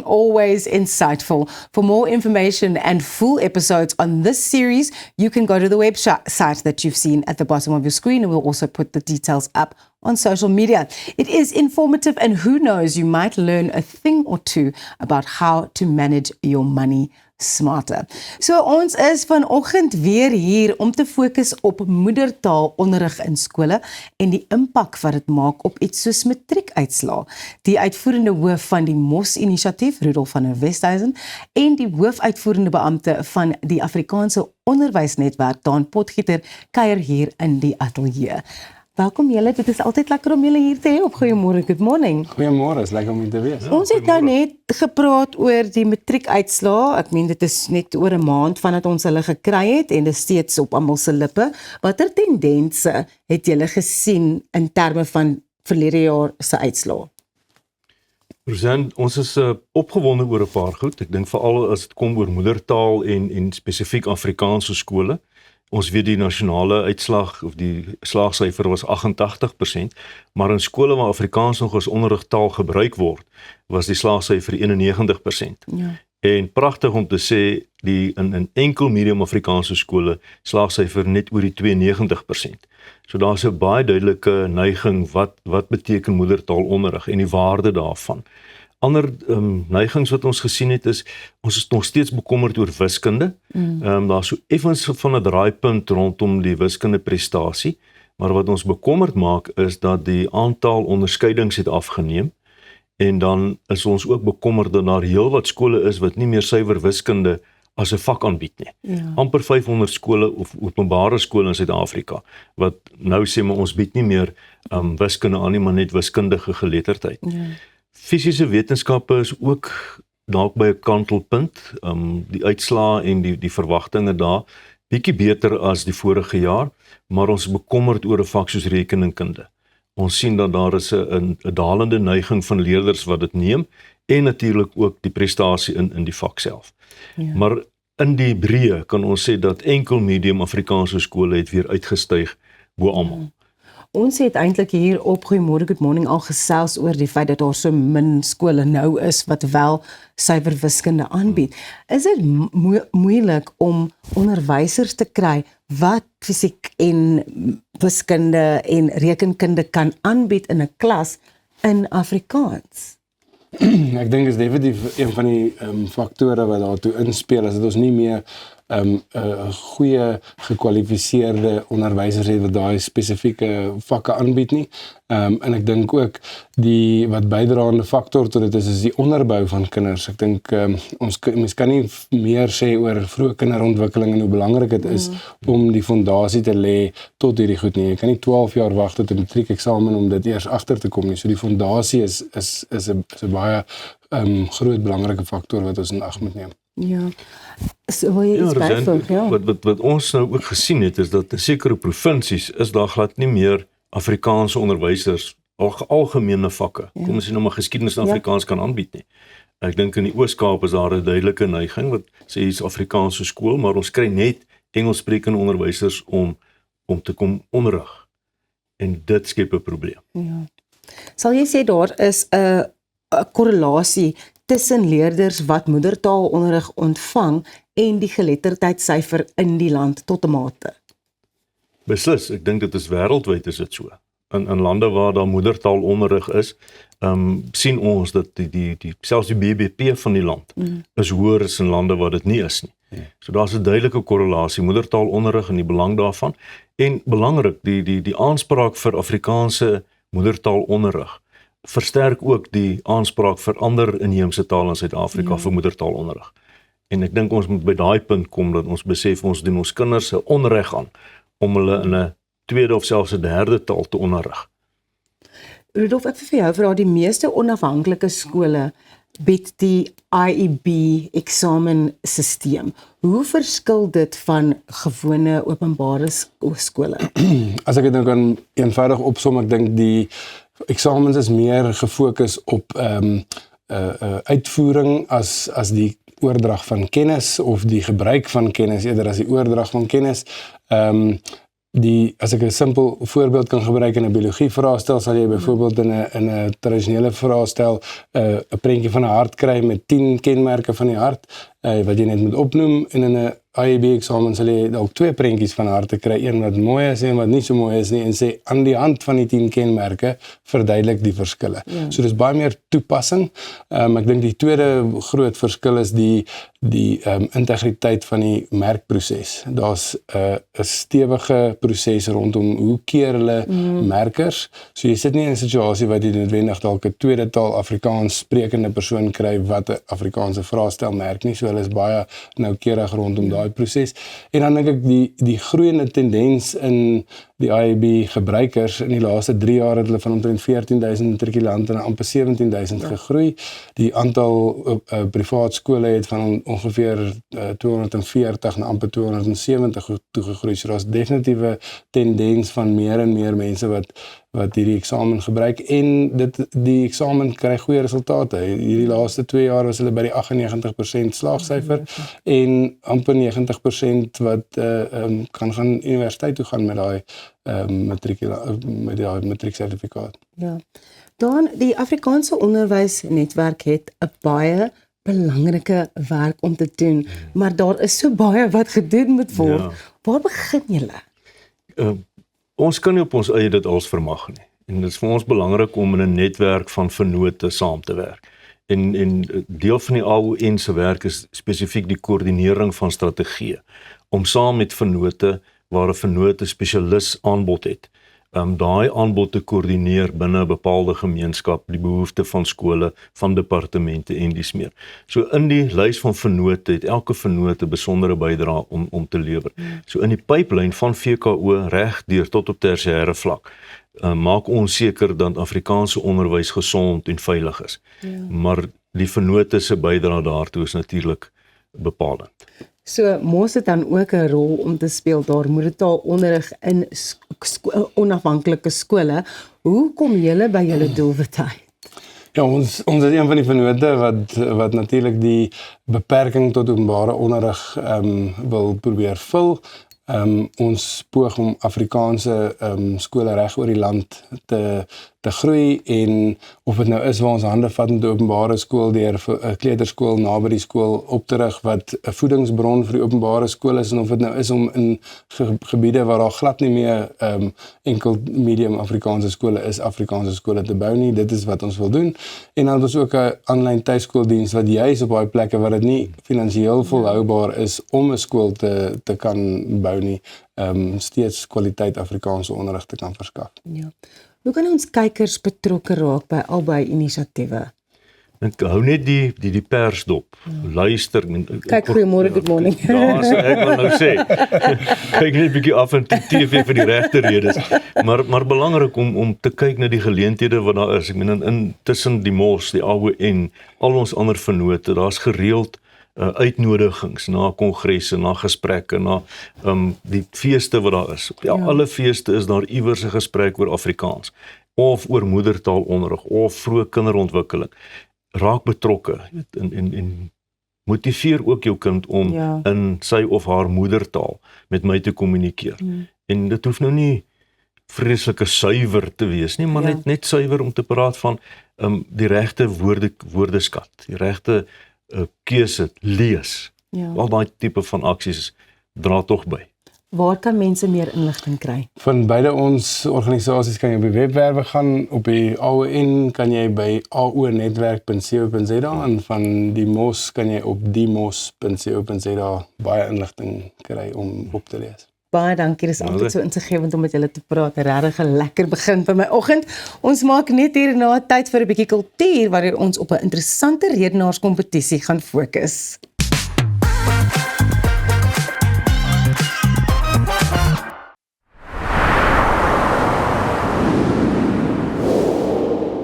always insightful. For more information and full episodes on this series, you can go to the website that you've seen at the bottom of your screen, and we'll also put the details up on social media. It is informative, and who knows, you might learn a thing or two about how to manage your money smarter. So ons is vanoggend weer hier om te fokus op moedertaalonderrig in skole en die impak wat dit maak op iets soos matriekuitslae. Die uitvoerende hoof van die MOS-inisiatief, Rudolf van der Westhuizen, en die hoofuitvoerende beampte van die Afrikaanse Onderwysnetwerk, Daan Potgieter, kuier hier in die ateljee. Welkom julle, dit is altyd lekker om julle hier te hê op Goeiemôre, good morning. Goeiemôre, is lekker om hier te wees. Ons het nou net gepraat oor die matriekuitslae. Ek meen dit is net oor 'n maand vandat ons hulle gekry het en dit is steeds op almal se lippe. Watter tendense het julle gesien in terme van verlede jaar se uitslae? Rosanne, ons is opgewonde oor 'n paar goed. Ek dink veral as dit kom oor moedertaal en spesifiek Afrikaanse skole. Ons weet die nasionale uitslag of die slaagsyfer was 88%, maar in skole waar Afrikaans nog as onderrigtaal gebruik word, was die slaagsyfer 91%. Ja. En pragtig om te sê, in enkel medium Afrikaanse skole slaagsyfer net oor die 92%. So daar's 'n baie duidelike neiging wat beteken moedertaalonderrig en die waarde daarvan. Ander neigings wat ons gesien het is, ons is nog steeds bekommerd oor wiskunde. Daar's so effens van 'n draaipunt rondom die wiskunde prestasie, maar wat ons bekommerd maak is dat die aantal onderskeidings het afgeneem, en dan is ons ook bekommerd dat daar heelwat skole is wat nie meer suiwer wiskunde as 'n vak aanbied nie. Ja. Amper 500 skole of openbare skole in Suid-Afrika wat nou sê maar ons bied nie meer wiskunde aan nie, maar net wiskundige geletterdheid. Ja. Fisiese wetenskappe is ook dalk by 'n kantelpunt, die uitslae en die verwagtinge daar, bietjie beter as die vorige jaar, maar ons is bekommerd oor 'n vak soos rekeningkunde. Ons sien dat daar is 'n dalende neiging van leerders wat dit neem, en natuurlik ook die prestasie in die vak self. Ja. Maar in die breë kan ons sê dat enkel medium Afrikaanse skole het weer uitgestyg bo almal. Ons het eintlik hier op Goeiemôre, good morning al gesels oor die feit dat daar so min skole nou is wat wel suiwer wiskunde aanbied. Is dit moeilik om onderwysers te kry wat fisiek en wiskunde en rekenkunde kan aanbied in 'n klas in Afrikaans? Ek dink is definitief een van die faktore wat daartoe inspel, is dat ons nie meer goeie gekwalifiseerde onderwysers het wat daai spesifieke vakke aanbied nie. En ek dink ook wat bydraende faktor tot dit is die onderbou van kinders. Ek dink mens kan nie meer sê oor vroeë kinderontwikkeling en hoe belangrik dit is om die fondasie te lê tot hierdie goed nie. Jy kan nie 12 jaar wag tot 'n matriekeksamen om dit eers agter te kom nie. So die fondasie is 'n baie groot belangrike faktor wat ons in ag moet neem. Ja. So wil jy iets byvoeg, ja? Wat ons nou ook gesien het, is dat in sekere provinsies is daar glad nie meer Afrikaanse onderwysers, algemene vakke, kom ons sê nou maar geskiedenis in Afrikaans kan aanbied nie. Ek dink in die Oos-Kaap is daar 'n duidelike neiging, wat sê hier's Afrikaanse skool, maar ons kry net Engelssprekende onderwysers om te kom onderrig. En dit skep 'n probleem. Ja. Sal jy sê daar is 'n korrelasie tussen leerders wat moedertaalonderrig ontvang en die geletterdheidsyfer in die land tot 'n mate? Beslis, ek dink dit is wêreldwyd is dit so. In lande waar daar moedertaalonderrig is, sien ons dat selfs die BBP van die land is hoër as in lande waar dit nie is nie. So daar's 'n duidelike korrelasie, moedertaalonderrig en die belang daarvan, en belangrik, die aanspraak vir Afrikaanse moedertaalonderrig versterk ook die aanspraak vir ander inheemse tale in Suid-Afrika vir moedertaalonderrig. En ek dink ons moet by daai punt kom dat ons besef ons doen ons kinders 'n onreg aan om hulle in 'n tweede of selfs 'n derde taal te onderrig. Rudolf, ek vir jou vra, die meeste onafhanklike skole bied die IEB eksamensisteem. Hoe verskil dit van gewone openbare skole? As ek dit nou kan eenvoudig opsom, ek dink die eksamens is meer gefokus op uitvoering as die oordrag van kennis of die gebruik van kennis eerder as die oordrag van kennis. as ek 'n simpel voorbeeld kan gebruik in 'n biologie vraestel, sal jy byvoorbeeld in 'n tradisionele vraestel 'n prentjie van 'n hart kry met 10 kenmerke van die hart wat jy net moet opnoem, en in 'n IAB-eksamen sal jy dalk 2 prentjies van harte kry, een wat mooi is en een wat nie so mooi is nie, en sê aan die hand van die 10 kenmerke verduidelik die verskille. So dis baie meer toepassing. Ek dink die tweede groot verskil is die integriteit van die merkproses. Daar's 'n stewige proses rondom hoe keer hulle merkers. So jy sit nie in 'n situasie wat jy noodwendig dalk 'n tweede taal Afrikaans sprekende persoon kry wat 'n Afrikaanse vraestel merk nie. So hulle is baie noukeurig rondom daai proses. En dan dink ek die groeiende tendens in die IAB gebruikers in die laaste 3 jaar het hulle van omtrent 14,000 matrikulante na amper 17,000 gegroei. Die aantal privaat skole het van ongeveer 240 na amper 270 toegegroei. So daar's definitiewe tendens van meer en meer mense wat hierdie eksamen gebruik, en die eksamen kry goeie resultate. Hierdie laaste 2 jaar was hulle by die 98% slaagsyfer en amper 90% wat kan gaan universiteit toe gaan met daai matrieksertifikaat. Ja. Dan die Afrikaanse onderwysnetwerk het 'n baie belangrike werk om te doen, maar daar is so baie wat gedoen moet word. Ja. Waar begin julle? Ons kan nie op ons eie dit alles vermag nie. En dit is vir ons belangrik om in 'n netwerk van vennote saam te werk. En deel van die AON se werk is spesifiek die koördinering van strategieë, om saam met vennote, waar 'n vennote spesialis aanbod het, daai aanbod te koördineer binne 'n bepaalde gemeenskap, die behoefte van skole, van departemente en dies meer. So in die lys van vennote het elke vennote 'n besondere bydrae om te lewer. So in die pipeline van VKO reg deur tot op tersiêre vlak, maak ons seker dat Afrikaanse onderwys gesond en veilig is. Maar die vennote se bydrae daartoe is natuurlik bepalend. So mos dit dan ook 'n rol om te speel daar moedertaalonderrig in onafhanklike skole. Hoe kom julle by julle doelwit uit? Ja, ons is een van die vennote wat natuurlik die beperking tot openbare onderrig wil probeer vul. Ons poog om Afrikaanse skole reg oor die land te groei, en of dit nou is waar ons hande vat met 'n openbare skool deur 'n kleuterskool naby die skool op te rig wat 'n voedingsbron vir die openbare skool is, en of dit nou is om in gebiede waar daar glad nie meer enkel medium Afrikaanse skole is, Afrikaanse skole te bou nie. Dit is wat ons wil doen. En dan het ons ook 'n aanlyn tuiskooldiens wat juis op baie plekke waar dit nie finansiëel volhoubaar is om 'n skool te kan bou nie, steeds kwaliteit Afrikaanse onderrig te kan verskaf. Ja. Hoe kan ons kykers betrokke raak by albei inisiatiewe? Ek hou net die pers dop. Luister. Kyk, goeiemôre, good morning. Ja, so ek wil nou sê. Kyk net 'n bietjie af en toe TV vir die regte redes. Maar belangrik om te kyk na die geleenthede wat daar is. Ek meen in tussen die MOS, die AON, al ons ander vennote, daar's gereeld uitnodigings na kongresse, na gesprekke, na die feeste wat daar is. Ja, alle feeste is daar iewers 'n gesprek oor Afrikaans, of oor moedertaalonderrig, of vroeë kinderontwikkeling. Raak betrokke en motiveer ook jou kind om in sy of haar moedertaal met my te kommunikeer. En dit hoef nou nie vreeslike suiwer te wees nie, maar net suiwer om te praat van die regte woordeskat, die regte keuse, lees. Al daai tipe van aksies dra tog by. Waar kan mense meer inligting kry? Van beide ons organisasies kan jy op die webwerwe gaan. Op die AON kan jy by aonetwerk.co.za, en van die MOS kan jy op diemos.co.za baie inligting kry om op te lees. Baie dankie, dis altyd so insiggewend om met julle te praat. Regtig 'n lekker begin vir my oggend. Ons maak net hierna tyd vir 'n bietjie kultuur, waarin ons op 'n interessante redenaarskompetisie gaan fokus.